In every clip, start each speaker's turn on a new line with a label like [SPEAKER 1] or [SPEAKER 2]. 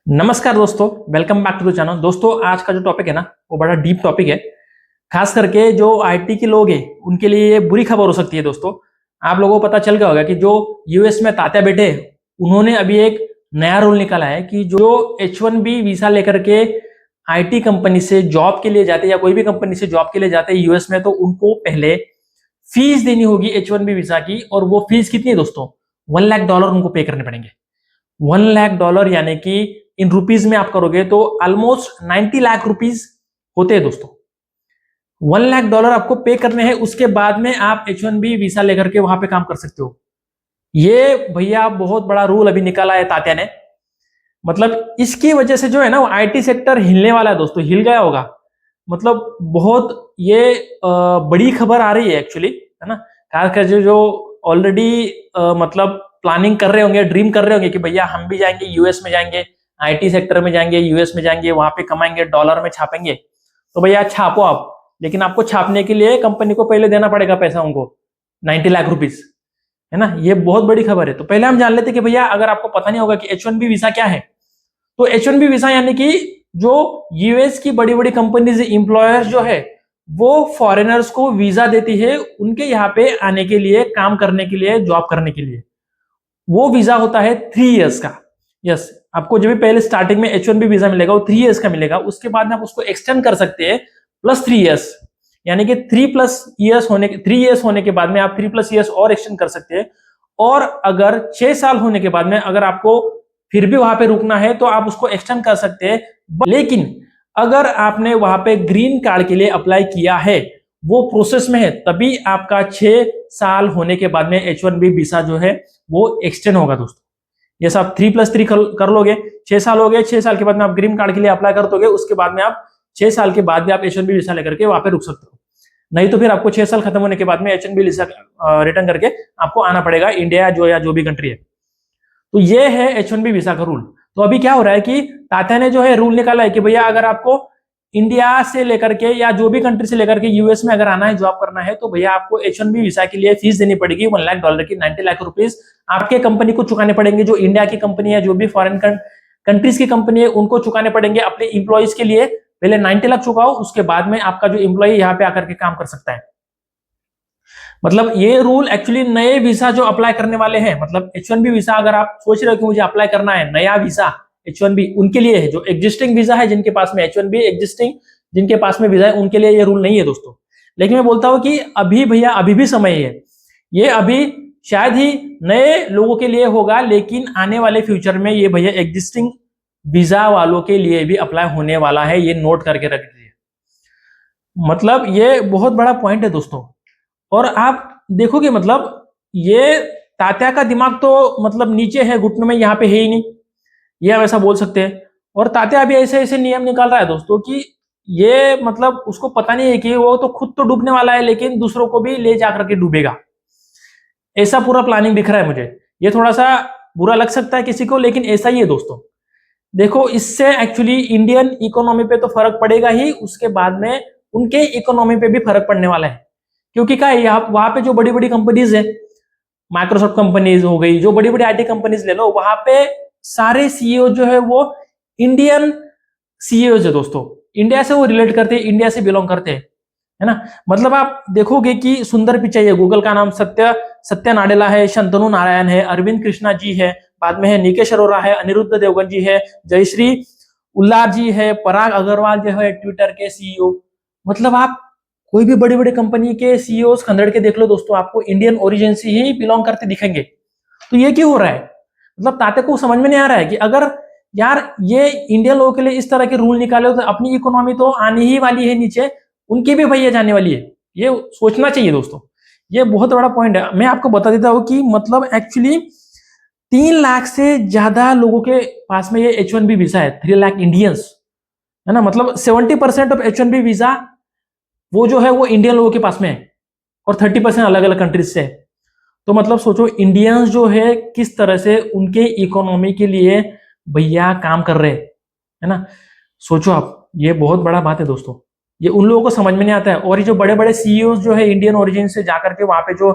[SPEAKER 1] नमस्कार दोस्तों, welcome back to the channel. दोस्तों, आज का जो टॉपिक है ना, वो बड़ा डीप टॉपिक है। खास करके जो आईटी के लोग हैं उनके लिए ये बुरी खबर हो सकती है। दोस्तों, आप लोगों को पता चल गया होगा कि जो यूएस में तात्या बैठे हैं, उन्होंने अभी एक नया रूल निकाला है कि जो H1B वीजा लेकर के आईटी कंपनी से जॉब के लिए जाते हैं या कोई भी कंपनी से जॉब के लिए जाते हैं यूएस में, तो उनको पहले फीस देनी होगी H1B वीजा की। और वो फीस कितनी है दोस्तों? $1 लाख उनको पे करने पड़ेंगे। $1 लाख यानी कि इन रुपीज में आप करोगे तो ऑलमोस्ट 90 लाख रुपीज होते हैं दोस्तों। $1 लाख आपको पे करने हैं, उसके बाद में आप H1B वीजा लेकर के वहां पे काम कर सकते हो। ये भैया बहुत बड़ा रूल अभी निकाला है तात्या ने। मतलब इसकी वजह से जो है ना, वो आईटी सेक्टर हिलने वाला है दोस्तों, हिल गया होगा। मतलब बहुत ये बड़ी खबर आ रही है एक्चुअली, है ना। खासकर जो ऑलरेडी मतलब प्लानिंग कर रहे होंगे, ड्रीम कर रहे होंगे कि भैया हम भी जाएंगे यूएस में, जाएंगे आईटी सेक्टर में, जाएंगे यूएस में, जाएंगे वहां पे कमाएंगे, डॉलर में छापेंगे। तो भैया छापो आप, लेकिन आपको छापने के लिए कंपनी को पहले देना पड़ेगा पैसा उनको, 90 लाख रुपीज, है ना। ये बहुत बड़ी खबर है। तो पहले हम जान लेते कि भैया, अगर आपको पता नहीं होगा कि H1B वीजा क्या है, तो H1B वीजा यानी कि जो यूएस की बड़ी बड़ी कंपनीज, इंप्लॉयर्स जो है, वो फॉरेनर्स को वीजा देती है उनके यहाँ पे आने के लिए, काम करने के लिए, जॉब करने के लिए। वो वीजा होता है 3 इयर्स का। यस, आपको जब भी पहले स्टार्टिंग में H1B वीजा मिलेगा वो 3 इयर्स का मिलेगा। उसके बाद में आप उसको एक्सटेंड कर सकते हैं +3 इयर्स, यानी कि 3 इयर्स होने के बाद में आप 3 + इयर्स और एक्सटेंड कर सकते हैं। और अगर 6 साल होने के बाद में अगर आपको फिर भी वहां पे रुकना है तो आप उसको एक्सटेंड कर सकते हैं। लेकिन अगर आपने वहां पे ग्रीन कार्ड के लिए अप्लाई किया है, वो प्रोसेस में है, तभी आपका 6 साल होने के बाद में H1B वीजा जो है वो एक्सटेंड होगा दोस्तों। ये सब 3+3 कर लोगे, 6 साल हो गए। 6 साल के बाद में आप ग्रीन कार्ड के लिए अप्लाई कर दोगे, उसके बाद में आप 6 साल के बाद भी आप H1B वीजा लेकर के वहां पे रुक सकते हो। नहीं तो फिर आपको 6 साल खत्म होने के बाद में H1B वीजा रिटर्न करके आपको आना पड़ेगा इंडिया या जो भी कंट्री है। तो ये है H1B वीजा का रूल। तो अभी क्या हो रहा है कि टाटा ने जो है रूल निकाला है कि भैया, अगर आपको इंडिया से लेकर के या जो भी कंट्री से लेकर के यूएस में अगर आना है, जॉब करना है, तो भैया आपको H1B वीजा के लिए फीस देनी पड़ेगी $1 लाख की। 90 लाख रुपीज आपके कंपनी को चुकाने पड़ेंगे। जो इंडिया की कंपनी है, जो भी फॉरेन कंट्रीज की कंपनी है, उनको चुकाने पड़ेंगे अपने इंप्लॉइज के लिए। पहले 90 लाख चुकाओ, उसके बाद में आपका जो इंप्लॉय यहाँ पे आकर के काम कर सकता है। मतलब ये रूल एक्चुअली नए वीजा जो अप्लाई करने वाले हैं, मतलब H1B वीजा अगर आप सोच रहे हो कि मुझे अप्लाई करना है नया वीजा H1B, उनके लिए है। जो एग्जिस्टिंग वीजा है, जिनके पास में H1B एग्जिस्टिंग, जिनके पास में वीजा है, उनके लिए ये रूल नहीं है दोस्तों। लेकिन मैं बोलता हूं कि अभी भैया, अभी भी समय है। ये अभी शायद ही नए लोगों के लिए होगा, लेकिन आने वाले फ्यूचर में ये भैया एग्जिस्टिंग वीजा वालों के लिए भी अप्लाई होने वाला है। ये नोट करके रख लीजिए। मतलब ये बहुत बड़ा पॉइंट है दोस्तों। और आप देखोगे, मतलब ये तात्या का दिमाग तो मतलब नीचे है, घुटनों में, यहाँ पे है ही नहीं, ये हम ऐसा बोल सकते हैं। और तात्या अभी ऐसे ऐसे नियम निकाल रहा है दोस्तों कि ये मतलब उसको पता नहीं है कि वो तो खुद तो डूबने वाला है, लेकिन दूसरों को भी ले जाकर के डूबेगा। ऐसा पूरा प्लानिंग दिख रहा है मुझे। ये थोड़ा सा बुरा लग सकता है किसी को, लेकिन ऐसा ही है दोस्तों। देखो, इससे एक्चुअली इंडियन इकोनॉमी पे तो फर्क पड़ेगा ही, उसके बाद में उनके इकोनॉमी पे भी फर्क पड़ने वाला है। क्योंकि क्या है, वहां पे जो बड़ी बड़ी कंपनीज है, माइक्रोसॉफ्ट कंपनीज हो गई, जो बड़ी बड़ी आईटी कंपनीज ले लो, वहां पे सारे सीईओ जो है वो इंडियन सीईओ है दोस्तों। इंडिया से वो रिलेट करते हैं, इंडिया से बिलोंग करते हैं, है ना। मतलब आप देखोगे कि सुंदर पिचाई है, गूगल का नाम सत्या नाडेला है, शंतनु नारायण है, अरविंद कृष्णा जी है, बाद में है निकेश अरोरा है, अनिरुद्ध देवगन जी है, जयश्री उल्लार जी है, पराग अग्रवाल जो है ट्विटर के सीईओ। मतलब आप कोई भी बड़ी बड़ी कंपनी के सीईओ खंडर के देख लो दोस्तों, आपको इंडियन ओरिजिन से ही बिलोंग करते दिखेंगे। तो ये क्यों हो रहा है? मतलब ताते को समझ में नहीं आ रहा है कि अगर यार ये इंडियन लोगों के लिए इस तरह के रूल निकाले तो अपनी इकोनॉमी तो आने ही वाली है नीचे, उनकी भी भैया जाने वाली है। ये सोचना चाहिए दोस्तों। ये बहुत बड़ा पॉइंट है। मैं आपको बता देता हूं कि मतलब एक्चुअली 3 लाख से ज्यादा लोगों के पास में ये H1B वीजा है, 3 लाख इंडियंस, है ना। मतलब 70% ऑफ H1B वीजा वो जो है वो इंडियन लोगों के पास में है, और 30% अलग अलग कंट्रीज से है। तो मतलब सोचो, इंडियंस जो है किस तरह से उनके इकोनॉमी के लिए भैया काम कर रहे हैं, है ना। सोचो आप, ये बहुत बड़ा बात है दोस्तों। ये उन लोगों को समझ में नहीं आता है। और ये जो बड़े बड़े सीईओ जो है इंडियन ओरिजिन से जाकर के वहां पे जो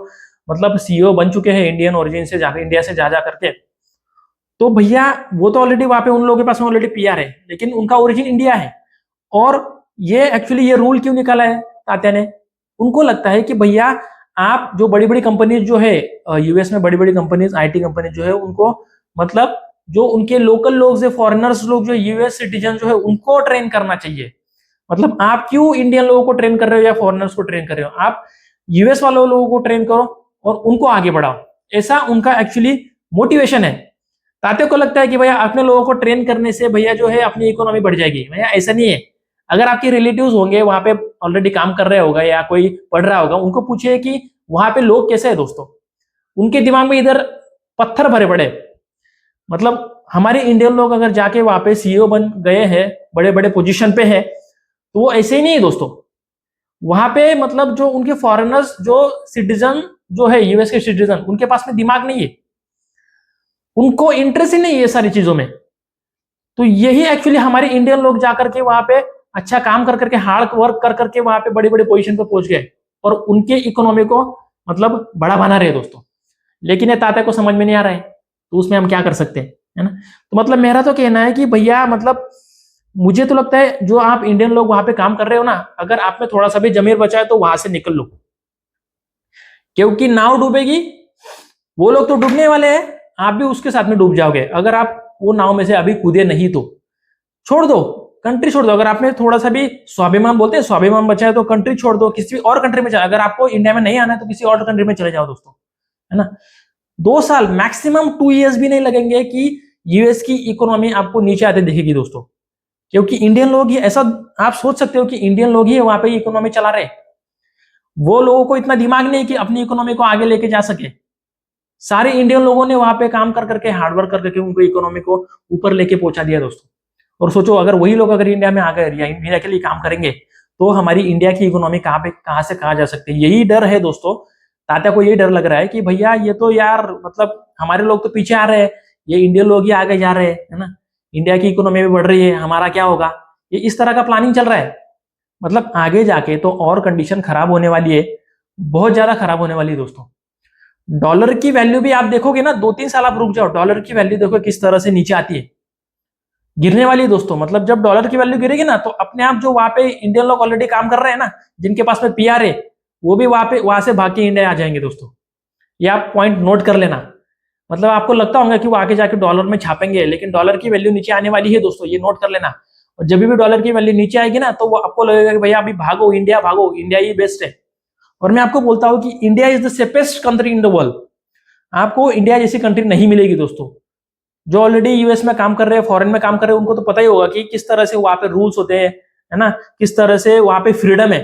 [SPEAKER 1] मतलब सीईओ बन चुके हैं इंडियन ओरिजिन से जाकर, इंडिया से जा करके, तो भैया वो तो ऑलरेडी वहां पे उन लोगों के पास में ऑलरेडी पीआर है, लेकिन उनका ओरिजिन इंडिया है। और ये एक्चुअली ये रूल क्यों निकाला है तात्या ने? उनको लगता है कि भैया आप जो बड़ी बड़ी कंपनीज जो है यूएस में, बड़ी बड़ी कंपनीज, आईटी कंपनीज जो है, उनको मतलब जो उनके लोकल लोग जो फॉरेनर्स लोग जो यूएस सिटीजन जो है उनको ट्रेन करना चाहिए। मतलब आप क्यों इंडियन लोगों को ट्रेन कर रहे हो या फॉरेनर्स को ट्रेन कर रहे हो? आप यूएस वालों लोगों को ट्रेन करो और उनको आगे बढ़ाओ। ऐसा उनका एक्चुअली मोटिवेशन है। ताते को लगता है कि भैया अपने लोगों को ट्रेन करने से भैया जो है अपनी इकोनॉमी बढ़ जाएगी। भैया ऐसा नहीं है। अगर आपके रिलेटिव्स होंगे वहां पे ऑलरेडी काम कर रहे होगा या कोई पढ़ रहा होगा, उनको पूछिए कि वहां पे लोग कैसे है दोस्तों। उनके दिमाग में इधर पत्थर भरे पड़े। मतलब हमारे इंडियन लोग अगर जाके वहां पे सीईओ बन गए हैं, बड़े बड़े पोजीशन पे है, तो वो ऐसे ही नहीं है दोस्तों। वहां पे मतलब जो उनके फॉरेनर्स जो सिटीजन जो है यूएस के सिटीजन, उनके पास में दिमाग नहीं है, उनको इंटरेस्ट ही नहीं है ये सारी चीजों में। तो यही एक्चुअली हमारे इंडियन लोग जाकर के वहां पे अच्छा काम कर करके, हार्ड वर्क कर करके वहां पे बड़ी बड़ी पोजीशन पे पहुंच गए और उनके इकोनॉमी को मतलब बड़ा बना रहे दोस्तों। लेकिन ये तात्या को समझ में नहीं आ रहा है, तो उसमें हम क्या कर सकते हैं, है ना? तो मतलब मेरा तो कहना है कि भैया मतलब मुझे तो लगता है जो आप इंडियन लोग वहां पे काम कर रहे हो ना, अगर आप में थोड़ा सा भी जमीर बचा है तो वहां से निकल लो, क्योंकि नाव डूबेगी, वो लोग तो डूबने वाले हैं, आप भी उसके साथ में डूब जाओगे। अगर आप वो नाव में से अभी कूदे नहीं तो छोड़ दो, कंट्री छोड़ दो। अगर आप में थोड़ा सा भी स्वाभिमान, बोलते हैं स्वाभिमान बचा है, तो कंट्री छोड़ दो, किसी और कंट्री में जाओ। अगर आपको इंडिया में नहीं आना है तो किसी और कंट्री में चले जाओ दोस्तों, है ना? 2 साल मैक्सिमम 2 इयर्स भी नहीं लगेंगे कि यूएस की इकोनॉमी आपको नीचे आते दिखेगी दोस्तों। क्योंकि इंडियन लोग ही ऐसा, आप सोच सकते हो कि इंडियन लोग ही वहां पे इकोनॉमी चला रहे। वो लोगों को इतना दिमाग नहीं कि अपनी इकोनॉमी को आगे लेके जा सके। सारे इंडियन लोगों ने वहां पे काम कर करके, हार्डवर्क कर करके उनको इकोनॉमी को ऊपर लेके पहुंचा दिया दोस्तों। और सोचो अगर वही लोग अगर इंडिया में आ गए या इंडिया के लिए काम करेंगे, तो हमारी इंडिया की इकोनॉमी कहां से कहां जा सकती है। यही डर है दोस्तों। तात्या को यही डर लग रहा है कि भैया ये तो यार मतलब हमारे लोग तो पीछे आ रहे हैं, ये इंडियन लोग ही आगे जा रहे हैं, है ना? इंडिया की इकोनॉमी भी बढ़ रही है, हमारा क्या होगा? ये इस तरह का प्लानिंग चल रहा है। मतलब आगे जाके तो और कंडीशन खराब होने वाली है, बहुत ज्यादा खराब होने वाली है दोस्तों। डॉलर की वैल्यू भी आप देखोगे ना, 2-3 साल आप रुक जाओ, डॉलर की वैल्यू देखो किस तरह से नीचे आती है, गिरने वाली है दोस्तों। मतलब जब डॉलर की वैल्यू गिरेगी ना, तो अपने आप जो वहां पे इंडियन लोग ऑलरेडी काम कर रहे हैं ना, जिनके पास में पीआर है, वो भी वहां से भाग के इंडिया आ जाएंगे दोस्तों। ये आप पॉइंट नोट कर लेना। मतलब आपको लगता होगा कि वो आगे जाके डॉलर में छापेंगे, लेकिन डॉलर की वैल्यू नीचे आने वाली है दोस्तों, ये नोट कर लेना। और जब भी डॉलर की वैल्यू नीचे आएगी ना, तो वो आपको लगेगा कि भैया अभी भागो इंडिया, भागो इंडिया ही बेस्ट है। और मैं आपको बोलता हूँ कि India is the safest country in the world. आपको इंडिया जैसी कंट्री नहीं मिलेगी दोस्तों। जो ऑलरेडी यूएस में काम कर रहे हैं, फॉरेन में काम कर रहे हैं, उनको तो पता ही होगा कि किस तरह से वहां पे रूल्स होते हैं, है ना? किस तरह से वहां पे फ्रीडम है।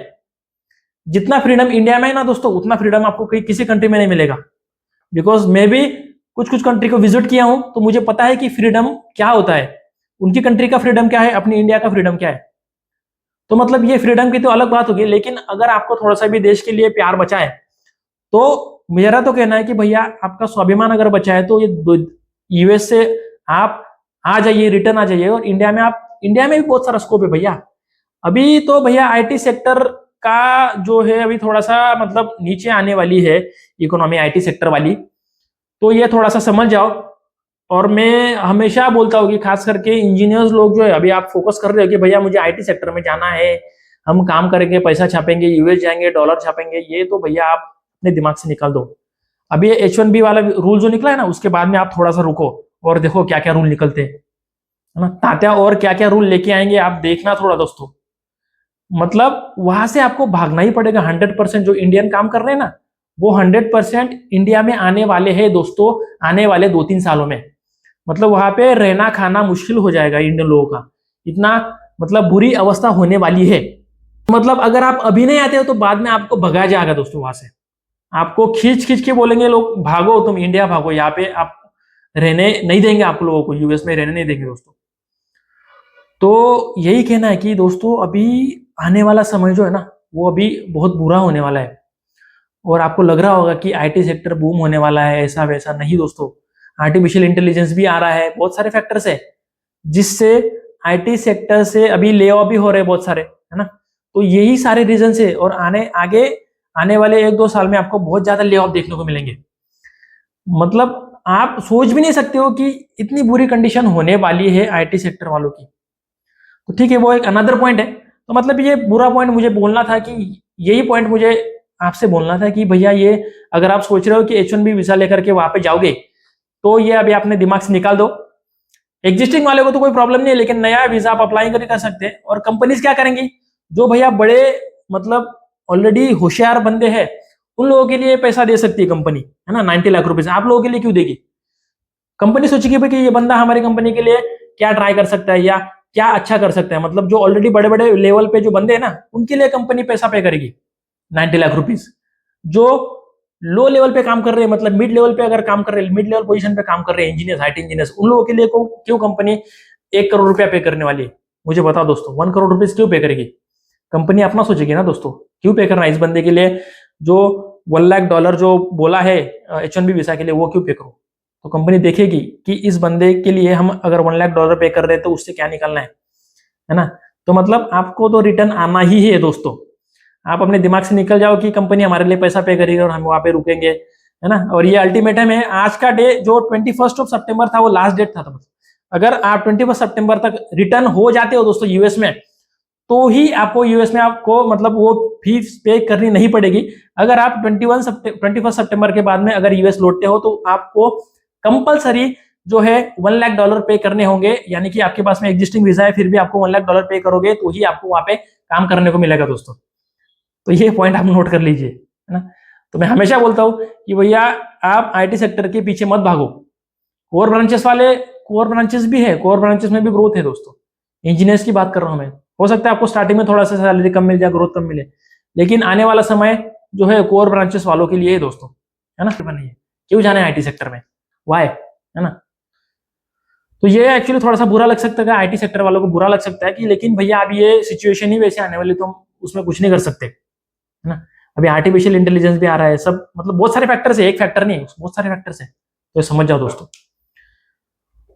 [SPEAKER 1] जितना फ्रीडम इंडिया में है ना दोस्तों, उतना फ्रीडम आपको किसी कंट्री में नहीं मिलेगा। बिकॉज मैं भी कुछ कुछ कंट्री को विजिट किया हूं, तो मुझे पता है कि फ्रीडम क्या होता है, उनकी कंट्री का फ्रीडम क्या है, अपनी इंडिया का फ्रीडम क्या है। तो मतलब ये फ्रीडम की तो अलग बात होगी, लेकिन अगर आपको थोड़ा सा भी देश के लिए प्यार बचा है, तो मेरा तो कहना है कि भैया आपका स्वाभिमान अगर बचा है, तो ये यूएस से आप आ जाइए, रिटर्न आ जाइए। और इंडिया में आप, इंडिया में भी बहुत सारा स्कोप है भैया। अभी तो भैया आईटी सेक्टर का जो है अभी थोड़ा सा मतलब नीचे आने वाली है इकोनॉमी, आईटी सेक्टर वाली। तो ये थोड़ा सा समझ जाओ। और मैं हमेशा बोलता हूँ कि खास करके इंजीनियर्स लोग जो है, अभी आप फोकस कर रहे हो कि भैया मुझे आईटी सेक्टर में जाना है, हम काम करेंगे, पैसा छापेंगे, यूएस जाएंगे, डॉलर छापेंगे, ये तो भैया आप अपने दिमाग से निकाल दो। अभी ये H1B वाला रूल जो निकला है ना, उसके बाद में आप थोड़ा सा रुको और देखो क्या क्या रूल निकलते हैं, है ना? तात्या और क्या क्या रूल लेके आएंगे, आप देखना थोड़ा दोस्तों। मतलब वहां से आपको भागना ही पड़ेगा। 100% जो इंडियन काम कर रहे हैं ना, वो 100% इंडिया में आने वाले हैं दोस्तों, आने वाले 2-3 सालों में। मतलब वहां पे रहना खाना मुश्किल हो जाएगा इंडियन लोगों का, इतना मतलब बुरी अवस्था होने वाली है। मतलब अगर आप अभी नहीं आते हो, तो बाद में आपको भगाया जाएगा दोस्तों वहां से। आपको खींच खींच के बोलेंगे लोग, भागो तुम इंडिया भागो, यहाँ पे आप रहने नहीं देंगे, आप लोगों को यूएस में रहने नहीं देंगे दोस्तों। तो यही कहना है कि दोस्तों अभी आने वाला समय जो है ना, वो अभी बहुत बुरा होने वाला है। और आपको लग रहा होगा कि आईटी सेक्टर बूम होने वाला है, ऐसा वैसा नहीं दोस्तों। आर्टिफिशियल इंटेलिजेंस भी आ रहा है, बहुत सारे फैक्टर्स है जिससे आईटी सेक्टर से अभी ले ऑफ भी हो रहे हैं बहुत सारे, है ना? तो यही सारे रीजन है। और आगे आने वाले 1-2 साल में आपको बहुत ज्यादा ले ऑफ देखने को मिलेंगे। मतलब आप सोच भी नहीं सकते हो कि इतनी बुरी कंडीशन होने वाली है आईटी सेक्टर वालों की। तो ठीक है, वो एक अनदर पॉइंट है। तो मतलब ये बुरा पॉइंट मुझे बोलना था कि यही पॉइंट मुझे आपसे बोलना था कि भैया ये अगर आप सोच रहे हो कि H1B वीजा लेकर के वहां पे जाओगे तो ये अभी अपने दिमाग से निकाल दो। एग्जिस्टिंग वाले को तो कोई प्रॉब्लम नहीं है, लेकिन नया वीजा आप अप्लाई कर सकते हैं। और कंपनीज क्या करेंगी, जो भैया बड़े मतलब ऑलरेडी होशियार बंदे हैं उन लोगों के लिए पैसा दे सकती है कंपनी, है ना, 90 लाख रुपए। आप लोगों के लिए क्यों देगी? कंपनी सोचेगी भाई कि ये बंदा हमारी कंपनी के लिए क्या ट्राई कर सकता है या क्या अच्छा कर सकता है। मतलब जो ऑलरेडी बड़े बड़े लेवल पे जो बंदे हैं ना उनके लिए कंपनी पैसा पे करेगी 90 लाख रुपीज। जो लो लेवल पे काम कर रहे हैं, मतलब मिड लेवल पे अगर काम कर रहे हैं, मिड लेवल पोजीशन पे काम कर रहे हैं इंजीनियर्स, आईटी इंजीनियर्स, उन लोगों के लिए क्यों कंपनी 1 करोड़ रुपया पे करने वाली है? मुझे बताओ दोस्तों, 1 करोड़ रुपीज क्यों पे करेगी? कंपनी अपना सोचेगी ना दोस्तों, क्यों पे करना है इस बंदे के लिए जो $1 लाख जो बोला है H1B वीजा के लिए, वो क्यों पे करो? तो कंपनी देखेगी कि इस बंदे के लिए हम अगर $1 लाख पे कर रहे हैं तो उससे क्या निकलना है ना। तो मतलब आपको तो रिटर्न आना ही है दोस्तों। आप अपने दिमाग से निकल जाओ कि कंपनी हमारे लिए पैसा पे करेगी और हम वहां पे रुकेंगे, है ना। और ये अल्टीमेटम है। आज का डे जो 21 सितंबर था वो लास्ट डेट था। अगर आप 21 सितंबर तक रिटर्न हो जाते हो दोस्तों यूएस में, तो ही आपको यूएस में आपको मतलब वो फीस पे करनी नहीं पड़ेगी। अगर आप 21 सितंबर के बाद में अगर यूएस लौटते हो तो आपको कंपलसरी जो है $1 लाख पे करने होंगे। यानी कि आपके पास में एग्जिस्टिंग वीजा है फिर भी आपको $1 लाख पे करोगे तो ही आपको वहां पे काम करने को मिलेगा दोस्तों। तो ये पॉइंट आप नोट कर लीजिए, है ना। तो मैं हमेशा बोलता हूँ कि भैया आप आईटी सेक्टर के पीछे मत भागो। कोर ब्रांचेस भी है, कोर ब्रांचेस में भी ग्रोथ है दोस्तों। इंजीनियर्स की बात कर रहा हूं मैं। हो सकता है आपको स्टार्टिंग में थोड़ा सा सैलरी कम मिल जाए, ग्रोथ कम मिले, लेकिन आने वाला समय जो है कोर ब्रांचेस वालों के लिए है दोस्तों, है ना। नहीं क्यों जाना है आईटी सेक्टर में, वाई, है ना। तो ये एक्चुअली थोड़ा सा बुरा लग सकता है, आईटी सेक्टर वालों को बुरा लग सकता है कि लेकिन भैया अब ये सिचुएशन ही वैसे आने वाली, तो हम उसमें कुछ नहीं कर सकते, है ना। अभी आर्टिफिशियल इंटेलिजेंस भी आ रहा है, सब मतलब बहुत सारे फैक्टर्स है, एक फैक्टर नहीं, बहुत सारे फैक्टर्स है। तो समझ जाओ दोस्तों।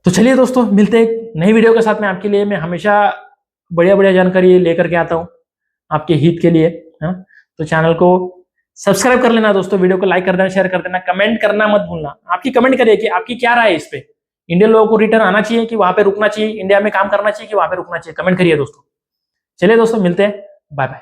[SPEAKER 1] तो चलिए दोस्तों, मिलते हैं नई वीडियो के साथ में। आपके लिए मैं हमेशा बढ़िया बढ़िया जानकारी लेकर के आता हूँ आपके हित के लिए, है ना। तो चैनल को सब्सक्राइब कर लेना दोस्तों, वीडियो को लाइक कर देना, शेयर कर देना, कमेंट करना मत भूलना। आपकी कमेंट करिए कि आपकी क्या राय है इस पे। इंडियन लोगों को रिटर्न आना चाहिए कि वहां पे रुकना चाहिए, इंडिया में काम करना चाहिए कि वहां पे रुकना चाहिए, कमेंट करिए दोस्तों। चलिए दोस्तों, मिलते हैं, बाय बाय।